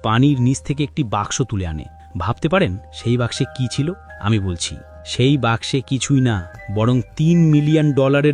পানির নিচ থেকে একটি বাক্স তুলে আনে। ভাবতে পারেন সেই বাক্সে কি ছিল? আমি বলছি, সেই বাক্সে কিছুই না, বরং $3 মিলিয়ন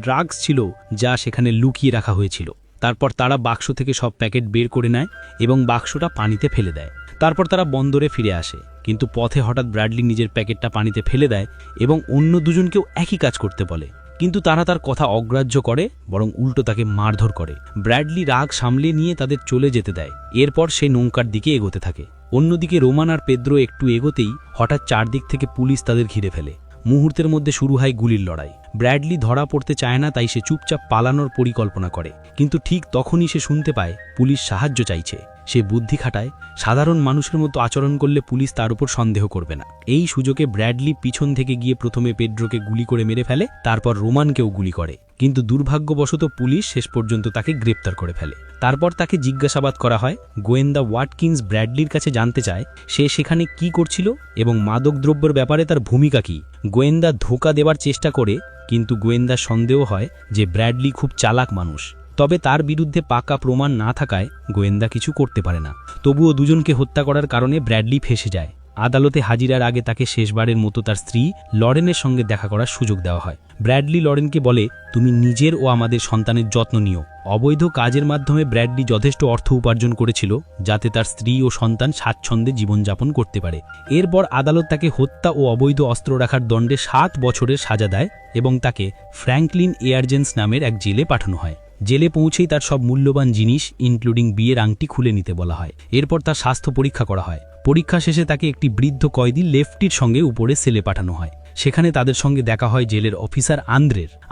ড্রাগস ছিল, যা সেখানে লুকিয়ে রাখা হয়েছিল। তারপর তারা বাক্স থেকে সব প্যাকেট বের করে নেয় এবং বাক্সটা পানিতে ফেলে দেয়। তারপর তারা বন্দরে ফিরে আসে, কিন্তু পথে হঠাৎ ব্র্যাডলি নিজের প্যাকেটটা পানিতে ফেলে দেয় এবং অন্য দুজনকেও একই কাজ করতে বলে। কিন্তু তারা তার কথা অগ্রাহ্য করে, বরং উল্টো তাকে মারধর করে। ব্র্যাডলি রাগ সামলে নিয়ে তাদের চলে যেতে দেয়। এরপর সে নৌকার দিকে এগোতে থাকে। অন্যদিকে রোমান আর পেদ্রো একটু এগোতেই হঠাৎ চারদিক থেকে পুলিশ তাদের ঘিরে ফেলে। মুহূর্তের মধ্যে শুরু হয় গুলির লড়াই। ব্র্যাডলি ধরা পড়তে চায় না, তাই সে চুপচাপ পালানোর পরিকল্পনা করে। কিন্তু ঠিক তখনই সে শুনতে পায় পুলিশ সাহায্য চাইছে। সে বুদ্ধি খাটায়, সাধারণ মানুষের মতো আচরণ করলে পুলিশ তার উপর সন্দেহ করবে না। এই সুযোগে ব্র্যাডলি পিছন থেকে গিয়ে প্রথমে পেড্রোকে গুলি করে মেরে ফেলে, তারপর রোমানকেও গুলি করে। কিন্তু দুর্ভাগ্যবশত পুলিশ শেষ পর্যন্ত তাকে গ্রেপ্তার করে ফেলে। তারপর তাকে জিজ্ঞাসাবাদ করা হয়। গোয়েন্দা ওয়াটকিন্স ব্র্যাডলির কাছে জানতে চায় সে সেখানে কি করছিল এবং মাদকদ্রব্যের ব্যাপারে তার ভূমিকা কি। গোয়েন্দা ধোঁকা দেওয়ার চেষ্টা করে, কিন্তু গোয়েন্দার সন্দেহ হয় যে ব্র্যাডলি খুব চালাক মানুষ। তবে তার বিরুদ্ধে পাকা প্রমাণ না থাকায় গোয়েন্দা কিছু করতে পারে না। তবুও দুজনকে হত্যা করার কারণে ব্র্যাডলি ফেঁসে যায়। আদালতে হাজিরার আগে তাকে শেষবারের মতো তার স্ত্রী লরেনের সঙ্গে দেখা করার সুযোগ দেওয়া হয়। ব্র্যাডলি লরেনকে বলে, তুমি নিজের ও আমাদের সন্তানের যত্ন নিও। অবৈধ কাজের মাধ্যমে ব্র্যাডলি যথেষ্ট অর্থ উপার্জন করেছিল, যাতে তার স্ত্রী ও সন্তান স্বাচ্ছন্দ্যে জীবনযাপন করতে পারে। এরপর আদালত তাকে হত্যা ও অবৈধ অস্ত্র রাখার দণ্ডে 7 বছরের সাজা দেয় এবং তাকে ফ্র্যাঙ্কলিন এয়ারজেন্স নামের এক জেলে পাঠানো হয়। জেলে পৌঁছেই তার সব মূল্যবান জিনিস ইনক্লুডিং বিয়ের আংটি খুলে নিতে বলা হয়। এরপর তার স্বাস্থ্য পরীক্ষা করা হয়। পরীক্ষা শেষে তাকে একটি বৃদ্ধ কয়েদি লেফটির সঙ্গে উপরে সেলে পাঠানো হয়। সেখানে তাদের সঙ্গে দেখা হয় জেলের অফিসার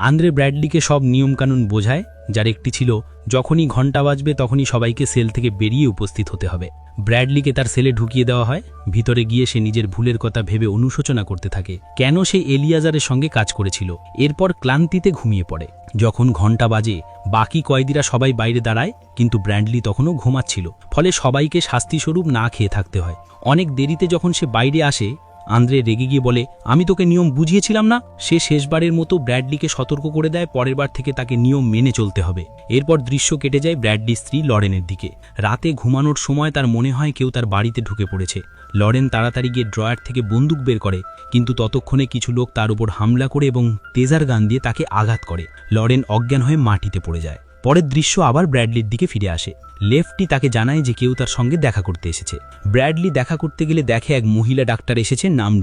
আন্দ্রে ব্র্যাডলিকে সব নিয়মকানুন বোঝায়, যার একটি ছিল যখনই ঘণ্টা বাজবে তখনই সবাইকে সেল থেকে বেরিয়ে উপস্থিত হতে হবে। ব্র্যাডলিকে তার সেলে ঢুকিয়ে দেওয়া হয়। ভিতরে গিয়ে সে নিজের ভুলের কথা ভেবে অনুশোচনা করতে থাকে, কেন সে এলিয়াজারের সঙ্গে কাজ করেছিল। এরপর ক্লান্তিতে ঘুমিয়ে পড়ে। যখন ঘণ্টা বাজে, বাকি কয়েদিরা সবাই বাইরে দাঁড়ায়, কিন্তু ব্র্যাডলি তখনও ঘুমাচ্ছিল। ফলে সবাইকে শাস্তিস্বরূপ না খেয়ে থাকতে হয়। অনেক দেরিতে যখন সে বাইরে আসে, আন্দ্রে রেগে গিয়ে বলে, আমি তোকে নিয়ম বুঝিয়েছিলাম না। সে শেষবারের মতো ব্র্যাডলিকে সতর্ক করে দেয় পরের বার থেকে তাকে নিয়ম মেনে চলতে হবে। এরপর দৃশ্য কেটে যায় ব্র্যাডলির স্ত্রী লরেনের দিকে। রাতে ঘুমানোর সময় তার মনে হয় কেউ তার বাড়িতে ঢুকে পড়েছে। লরেন তাড়াতাড়ি গিয়ে ড্রয়ার থেকে বন্দুক বের করে, কিন্তু ততক্ষণে কিছু লোক তার উপর হামলা করে এবং তেজার গান দিয়ে তাকে আঘাত করে। লরেন অজ্ঞান হয়ে মাটিতে পড়ে যায়। পরের দৃশ্য আবার ব্র্যাডলির দিকে ফিরে আসে। লেফটি তাকে জানায় যে কেউ তার সঙ্গে দেখা করতে এসেছে। ব্র্যাডলি দেখা করতে গেলে দেখে এক মহিলা ডাক্তার এসেছে, নাম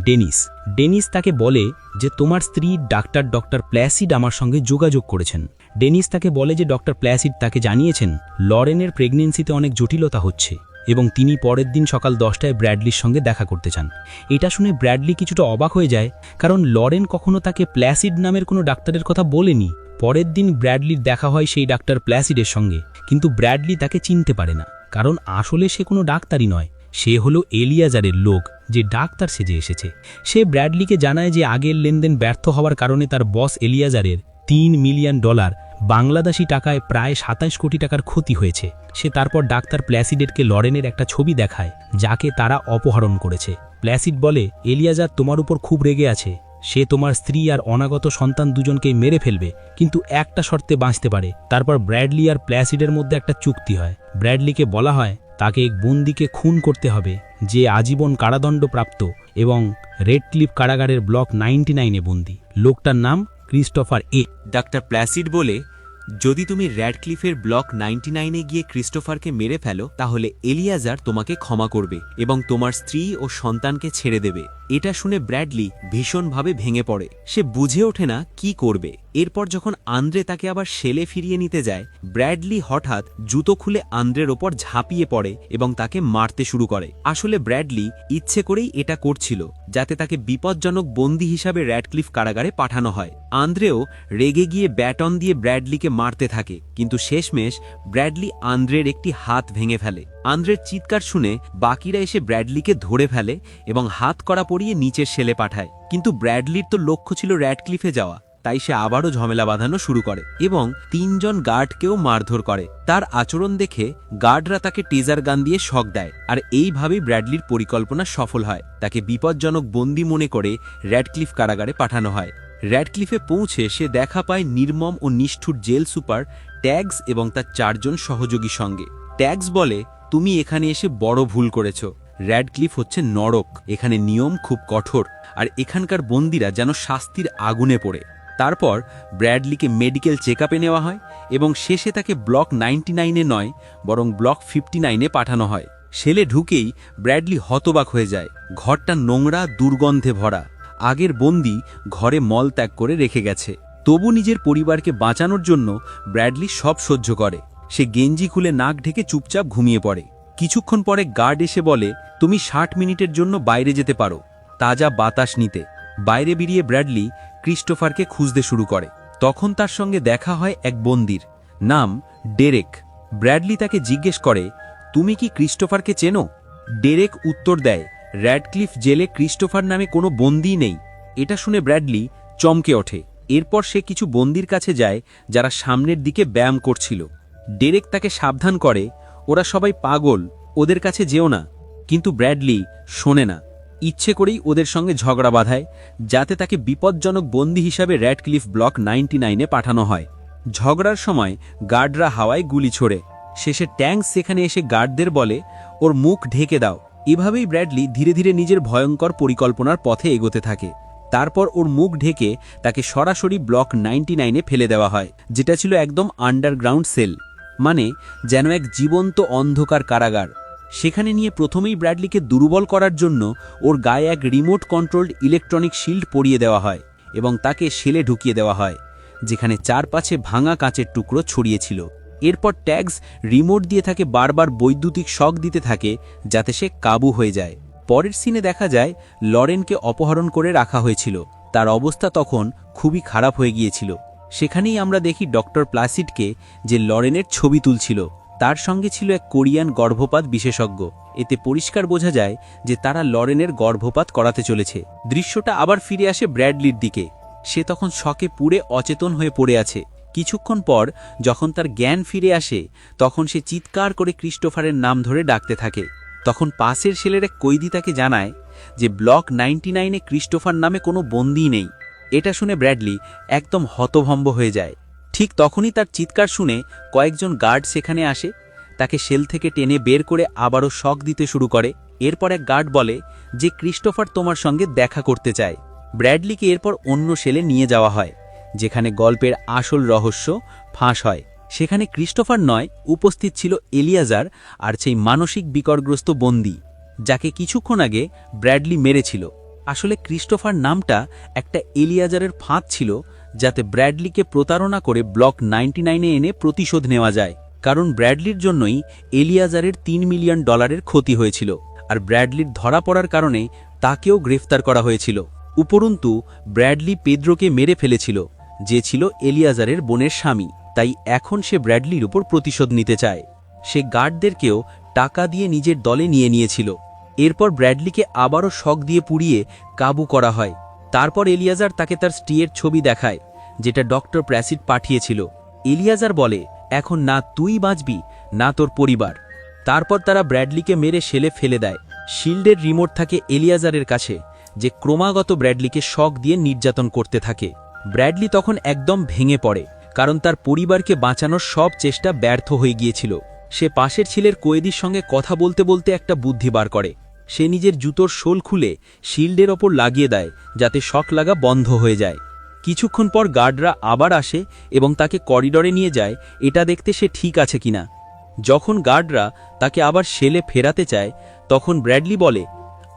ডেনিস তাকে বলে যে তোমার স্ত্রী ডক্টর প্ল্যাসিড আমার সঙ্গে যোগাযোগ করেছেন। ডেনিস তাকে বলে যে ডক্টর প্ল্যাসিড তাকে জানিয়েছেন লরেনের প্রেগনেন্সিতে অনেক জটিলতা হচ্ছে এবং তিনি পরের দিন সকাল 10টায় ব্র্যাডলির সঙ্গে দেখা করতে চান। এটা শুনে ব্র্যাডলি কিছুটা অবাক হয়ে যায়, কারণ লরেন কখনো তাকে প্ল্যাসিড নামের কোনো ডাক্তারের কথা বলেনি। পরের দিন ব্র্যাডলির দেখা হয় সেই ডাক্তার প্ল্যাসিডের সঙ্গে, কিন্তু ব্র্যাডলি তাকে চিনতে পারে না, কারণ আসলে সে কোনো ডাক্তারই নয়। সে হলো এলিয়াজারের লোক, যে ডাক্তার সেজে এসেছে। সে ব্র্যাডলিকে জানায় যে আগের লেনদেন ব্যর্থ হওয়ার কারণে তার বস এলিয়াজারের $3 মিলিয়ন বাংলাদেশি টাকায় প্রায় 27 কোটি টাকার ক্ষতি হয়েছে। সে তারপর ডাক্তার প্ল্যাসিডেরকে লরেনের একটা ছবি দেখায়, যাকে তারা অপহরণ করেছে। প্ল্যাসিড বলে, এলিয়াজার তোমার উপর খুব রেগে আছে। সে তোমার স্ত্রী আর অনাগত সন্তান দুজনকেই মেরে ফেলবে, কিন্তু একটা শর্তে বাঁচতে পারে। তারপর ব্র্যাডলি আর প্ল্যাসিডের মধ্যে একটা চুক্তি হয়। ব্র্যাডলিকে বলা হয় তাকে এক বন্দীকে খুন করতে হবে, যে আজীবন কারাদণ্ডপ্রাপ্ত এবং রেড ক্লিফ কারাগারের ব্লক 99-এ বন্দী। লোকটার নাম ক্রিস্টোফার এ। ডাক্তার প্ল্যাসিড বলে, যদি তুমি র্যাডক্লিফের ব্লক 99-এ গিয়ে ক্রিস্টোফারকে মেরে ফেলো, তাহলে এলিয়াজার তোমাকে ক্ষমা করবে এবং তোমার স্ত্রী ও সন্তানকে ছেড়ে দেবে। এটা শুনে ব্র্যাডলি ভীষণভাবে ভেঙে পড়ে। সে বুঝে ওঠে না কি করবে। এরপর যখন আন্দ্রে তাকে আবার সেলে ফিরিয়ে নিতে যায়, ব্র্যাডলি হঠাৎ জুতো খুলে আন্দ্রের ওপর ঝাঁপিয়ে পড়ে এবং তাকে মারতে শুরু করে। আসলে ব্র্যাডলি ইচ্ছে করেই এটা করছিল, যাতে তাকে বিপজ্জনক বন্দী হিসাবে র্যাডক্লিফ কারাগারে পাঠানো হয়। আন্দ্রেও রেগে গিয়ে ব্যাটন দিয়ে ব্র্যাডলিকে মারতে থাকে, কিন্তু শেষমেশ ব্র্যাডলি আন্দ্রের একটি হাত ভেঙে ফেলে। আন্দ্রের চিৎকার শুনে বাকিরা এসে ব্র্যাডলিকে ধরে ফেলে এবং হাত কড়া পরিয়ে নিচের সেলে পাঠায়। কিন্তু ব্র্যাডলির তো লক্ষ্য ছিল র্যাডক্লিফে যাওয়া, তাই সে আবারও ঝামেলা বাঁধানো শুরু করে এবং 3 জন গার্ডকেও মারধর করে। তার আচরণ দেখে গার্ডরা তাকে টেজার গান দিয়ে শক দেয়, আর এইভাবেই ব্র্যাডলির পরিকল্পনা সফল হয়। তাকে বিপজ্জনক বন্দী মনে করে র্যাডক্লিফ কারাগারে পাঠানো হয়। র্যাডক্লিফে পৌঁছে সে দেখা পায় নির্মম ও নিষ্ঠুর জেল সুপার ট্যাগস এবং তার 4 জন সহযোগী সঙ্গে। ট্যাগস বলে, তুমি এখানে এসে বড় ভুল করেছ। র্যাডক্লিফ হচ্ছে নরক, এখানে নিয়ম খুব কঠোর, আর এখানকার বন্দীরা যেন শাস্তির আগুনে পড়ে। তারপর ব্র্যাডলিকে মেডিকেল চেকআপে নেওয়া হয় এবং শেষে তাকে ব্লক 99-এ নয় বরং ব্লক 59-এ পাঠানো হয়। সেলে ঢুকেই ব্র্যাডলি হতবাক হয়ে যায়। ঘরটা নোংরা, দুর্গন্ধে ভরা। আগের বন্দী ঘরে মল ত্যাগ করে রেখে গেছে। তবু নিজের পরিবারকে বাঁচানোর জন্য ব্র্যাডলি সব সহ্য করে। সে গেঞ্জি খুলে নাক ঢেকে চুপচাপ ঘুমিয়ে পড়ে। কিছুক্ষণ পরে গার্ড এসে বলে, তুমি 60 মিনিটের জন্য বাইরে যেতে পারো, তাজা বাতাস নিতে। বাইরে বেরিয়ে ব্র্যাডলি ক্রিস্টোফারকে খুঁজতে শুরু করে। তখন তার সঙ্গে দেখা হয় এক বন্দীর, নাম ডেরেক। ব্র্যাডলি তাকে জিজ্ঞেস করে, তুমি কি ক্রিস্টোফারকে চেনো? ডেরেক উত্তর দেয়, র্যাডক্লিফ জেলে ক্রিস্টোফার নামে কোনো বন্দী নেই। এটা শুনে ব্র্যাডলি চমকে ওঠে। এরপর সে কিছু বন্দীর কাছে যায় যারা সামনের দিকে ব্যায়াম করছিল। ডেরেক তাকে সাবধান করে, ওরা সবাই পাগল, ওদের কাছে যেও না। কিন্তু ব্র্যাডলি শোনে না। ইচ্ছে করেই ওদের সঙ্গে ঝগড়া বাঁধায়, যাতে তাকে বিপজ্জনক বন্দী হিসাবে র্যাডক্লিফ ব্লক 99-এ পাঠানো হয়। ঝগড়ার সময় গার্ডরা হাওয়ায় গুলি ছোড়ে। শেষে ট্যাঙ্ক সেখানে এসে গার্ডদের বলে, ওর মুখ ঢেকে দাও। এভাবেই ব্র্যাডলি ধীরে ধীরে নিজের ভয়ঙ্কর পরিকল্পনার পথে এগোতে থাকে। তারপর ওর মুখ ঢেকে তাকে সরাসরি ব্লক 99-এ ফেলে দেওয়া হয়, যেটা ছিল একদম আন্ডারগ্রাউন্ড সেল, মানে যেন এক জীবন্ত অন্ধকার কারাগার। সেখানে নিয়ে প্রথমেই ব্র্যাডলিকে দুর্বল করার জন্য ওর গায়ে এক রিমোট কন্ট্রোলড ইলেকট্রনিক শিল্ড পরিয়ে দেওয়া হয় এবং তাকে সেলে ঢুকিয়ে দেওয়া হয়, যেখানে চারপাশে ভাঙা কাঁচের টুকরো ছড়িয়েছিল। এরপর ট্যাগস রিমোট দিয়ে তাকে বারবার বৈদ্যুতিক শক দিতে থাকে যাতে সে কাবু হয়ে যায়। পরের সিনে দেখা যায় লরেনকে অপহরণ করে রাখা হয়েছিল। তার অবস্থা তখন খুবই খারাপ হয়ে গিয়েছিল। সেখানেই আমরা দেখি ডক্টর প্লাসিডকে, যে লরেনের ছবি তুলছিল। তার সঙ্গে ছিল এক কোরিয়ান গর্ভপাত বিশেষজ্ঞ। এতে পরিষ্কার বোঝা যায় যে তারা লরেনের গর্ভপাত করাতে চলেছে। দৃশ্যটা আবার ফিরে আসে ব্র্যাডলির দিকে। সে তখন শকে পুড়ে অচেতন হয়ে পড়ে আছে। কিছুক্ষণ পর যখন তার জ্ঞান ফিরে আসে, তখন সে চিৎকার করে ক্রিস্টোফারের নাম ধরে ডাকতে থাকে। তখন পাশের সেলের এক কয়েদি তাকে জানায় যে ব্লক 99-এ ক্রিস্টোফার নামে কোনো বন্দী নেই। এটা শুনে ব্র্যাডলি একদম হতভম্ব হয়ে যায়। ঠিক তখনই তার চিৎকার শুনে কয়েকজন গার্ড সেখানে আসে। তাকে সেল থেকে টেনে বের করে আবারও শক দিতে শুরু করে। এরপর এক গার্ড বলে যে ক্রিস্টোফার তোমার সঙ্গে দেখা করতে চায়। ব্র্যাডলিকে এরপর অন্য সেলে নিয়ে যাওয়া হয়, যেখানে গল্পের আসল রহস্য ফাঁস হয়। সেখানে ক্রিস্টোফার নয়, উপস্থিত ছিল এলিয়াজার, আর সেই মানসিক বিকরগ্রস্ত বন্দী যাকে কিছুক্ষণ আগে ব্র্যাডলি মেরেছিল। আসলে ক্রিস্টোফার নামটা একটা এলিয়াজারের ফাঁদ ছিল, যাতে ব্র্যাডলিকে প্রতারণা করে ব্লক 99-এ এনে প্রতিশোধ নেওয়া যায়। কারণ ব্র্যাডলির জন্যই এলিয়াজারের $3 মিলিয়ন ক্ষতি হয়েছিল, আর ব্র্যাডলির ধরা পড়ার কারণে তাকেও গ্রেফতার করা হয়েছিল। উপরন্তু ব্র্যাডলি পেদ্রোকে মেরে ফেলেছিল, যে ছিল এলিয়াজারের বোনের স্বামী। তাই এখন সে ব্র্যাডলির উপর প্রতিশোধ নিতে চায়। সে গার্ডদেরকেও টাকা দিয়ে নিজের দলে নিয়ে নিয়েছিল। এরপর ব্র্যাডলিকে আবারও শক দিয়ে পুড়িয়ে কাবু করা হয়। তারপর এলিয়াজার তাকে তার স্ত্রীর ছবি দেখায়, যেটা ডক্টর প্লাসিড পাঠিয়েছিল। এলিয়াজার বলে, এখন না তুই বাঁচবি না তোর পরিবার। তারপর তারা ব্র্যাডলিকে মেরে সেলে ফেলে দেয়। শিল্ডের রিমোট থাকে এলিয়াজারের কাছে, যে ক্রমাগত ব্র্যাডলিকে শক দিয়ে নির্যাতন করতে থাকে। ব্র্যাডলি তখন একদম ভেঙে পড়ে, কারণ তার পরিবারকে বাঁচানোর সব চেষ্টা ব্যর্থ হয়ে গিয়েছিল। সে পাশের ছেলের কয়েদির সঙ্গে কথা বলতে বলতে একটা বুদ্ধি বার করে। সে নিজের জুতোর শোল খুলে শিল্ডের ওপর লাগিয়ে দেয়, যাতে শক লাগা বন্ধ হয়ে যায়। কিছুক্ষণ পর গার্ডরা আবার আসে এবং তাকে করিডরে নিয়ে যায়, এটা দেখতে সে ঠিক আছে কিনা। যখন গার্ডরা তাকে আবার সেলে ফেরাতে চায়, তখন ব্র্যাডলি বলে,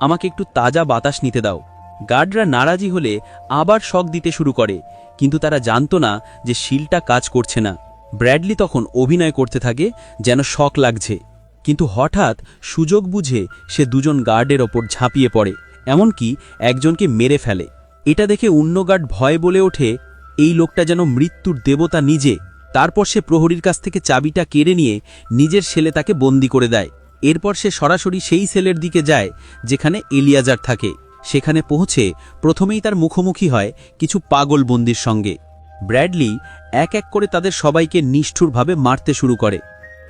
আমাকে একটু তাজা বাতাস নিতে দাও। গার্ডরা নারাজি হলে আবার শক দিতে শুরু করে, কিন্তু তারা জানত না যে শিলটা কাজ করছে না। ব্র্যাডলি তখন অভিনয় করতে থাকে যেন শক লাগছে, কিন্তু হঠাৎ সুযোগ বুঝে সে দুজন গার্ডের ওপর ঝাঁপিয়ে পড়ে, এমনকি একজনকে মেরে ফেলে। এটা দেখে অন্য গার্ড ভয় বলে ওঠে, এই লোকটা যেন মৃত্যুর দেবতা নিজে। তারপর সে প্রহরীর কাছ থেকে চাবিটা কেড়ে নিয়ে নিজের সেলে তাকে বন্দি করে দেয়। এরপর সে সরাসরি সেই সেলের দিকে যায় যেখানে এলিয়াজার থাকে। সেখানে পৌঁছে প্রথমেই তার মুখোমুখি হয় কিছু পাগল বন্দির সঙ্গে। ব্র্যাডলি এক এক করে তাদের সবাইকে নিষ্ঠুরভাবে মারতে শুরু করে।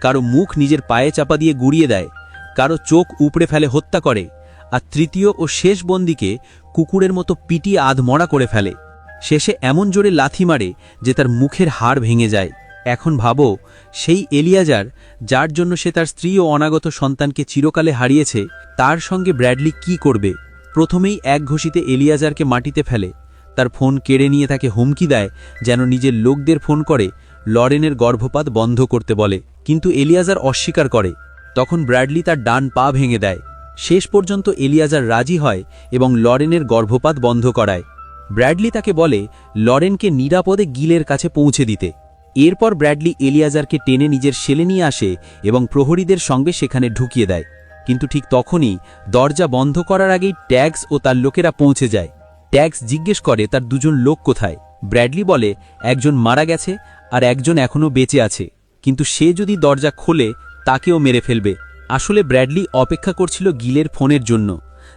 কারো মুখ নিজের পায়ে চাপা দিয়ে গুড়িয়ে দেয়, কারো চোখ উপড়ে ফেলে হত্যা করে, আর তৃতীয় ও শেষ বন্দীকে কুকুরের মতো পিটিয়ে আধমরা করে ফেলে। শেষে এমন জোরে লাথি মারে যে তার মুখের হাড় ভেঙে যায়। এখন ভাবো, সেই এলিয়াজার, যার জন্য সে তার স্ত্রী ও অনাগত সন্তানকে চিরকালে হারিয়েছে, তার সঙ্গে ব্র্যাডলি কি করবে? প্রথমেই এক ঘষিতে এলিয়াজারকে মাটিতে ফেলে, তার ফোন কেড়ে নিয়ে তাকে হুমকি দেয় যেন নিজের লোকদের ফোন করে লরেনের গর্ভপাত বন্ধ করতে বলে। কিন্তু এলিয়াজার অস্বীকার করে। তখন ব্র্যাডলি তার ডান পা ভেঙে দেয়। শেষ পর্যন্ত এলিয়াজার রাজি হয় এবং লরেনের গর্ভপাত বন্ধ করায়। ব্র্যাডলি তাকে বলে লরেনকে নিরাপদে গিলের কাছে পৌঁছে দিতে। এরপর ব্র্যাডলি এলিয়াজারকে টেনে নিজের সেলে নিয়ে আসে এবং প্রহরীদের সঙ্গে সেখানে ঢুকিয়ে দেয়। কিন্তু ঠিক তখনই দরজা বন্ধ করার আগেই ট্যাক্স ও তার লোকেরা পৌঁছে যায়। ট্যাক্স জিজ্ঞেস করে তার দুজন লোক কোথায়। ব্র্যাডলি বলে একজন মারা গেছে আর একজন এখনও বেঁচে আছে, কিন্তু সে যদি দরজা খোলে তাকেও মেরে ফেলবে। আসলে ব্র্যাডলি অপেক্ষা করছিল গিলের ফোনের জন্য,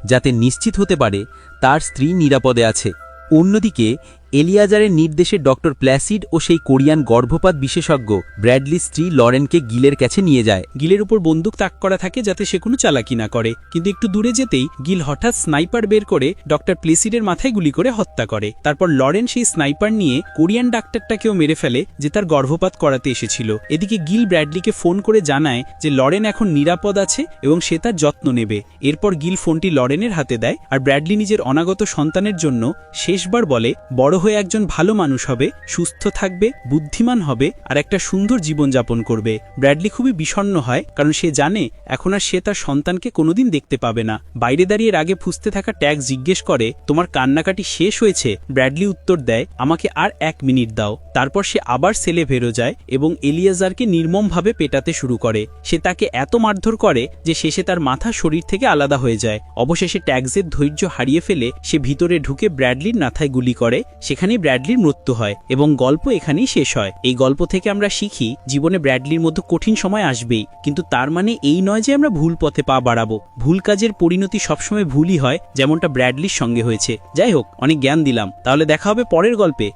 যাতে নিশ্চিত হতে পারে তার স্ত্রী নিরাপদে আছে। অন্যদিকে এলিয়াজারের নির্দেশে ডক্টর প্ল্যাসিড ও সেই কোরিয়ান গর্ভপাত বিশেষজ্ঞ ব্র্যাডলির স্ত্রী লরেনকে গিলের কাছে নিয়ে যায়। গিলের উপর বন্দুক তাক করা থাকে যাতে সে কোনো চালাকি না করে, কিন্তু একটু দূরে যেতেই গিল হঠাৎ স্নাইপার বের করে ডক্টর প্লেসিডের মাথায় গুলি করে হত্যা করে। তারপর লরেন সেই স্নাইপার নিয়ে কোরিয়ান ডাক্তারটাকেও মেরে ফেলে যে তার গর্ভপাত করাতে এসেছিল। এদিকে গিল ব্র্যাডলিকে ফোন করে জানায় যে লরেন এখন নিরাপদ আছে এবং সে তার যত্ন নেবে। এরপর গিল ফোনটি লরেনের হাতে দেয় আর ব্র্যাডলি নিজের অনাগত সন্তানের জন্য শেষবার বলে বড় হয়ে একজন ভালো মানুষ হবে, সুস্থ থাকবে, বুদ্ধিমান হবে আর একটা সুন্দর জীবনযাপন করবে। ব্র্যাডলি খুবই বিষণ্ণ হয়, কারণ সে জানে এখন আর সে তার সন্তানকে কোনোদিন দেখতে পাবে না। বাইরে দাঁড়িয়ে রাগে ফুঁসতে থাকা ট্যাক্স জিজ্ঞেস করে তোমার কান্নাকাটি শেষ হয়েছে? ব্র্যাডলি উত্তর দেয় আমাকে আর 1 মিনিট দাও। তারপর সে আবার সেলে বেরো যায় এবং এলিয়াজারকে নির্মমভাবে পেটাতে শুরু করে। সে তাকে এত মারধর করে যে শেষে তার মাথা শরীর থেকে আলাদা হয়ে যায়। অবশেষে ট্যাক্সের ধৈর্য হারিয়ে ফেলে সে ভিতরে ঢুকে ব্র্যাডলির মাথায় গুলি করে। সেখানেই ব্র্যাডলির মৃত্যু হয় এবং গল্প এখানেই শেষ হয়। এই গল্প থেকে আমরা শিখি জীবনে ব্র্যাডলির মতো কঠিন সময় আসবেই, কিন্তু তার মানে এই নয় যে আমরা ভুল পথে পা বাড়াবো। ভুল কাজের পরিণতি সবসময় ভুলই হয়, যেমনটা ব্র্যাডলির সঙ্গে হয়েছে। যাই হোক, অনেক জ্ঞান দিলাম, তাহলে দেখা হবে পরের গল্পে।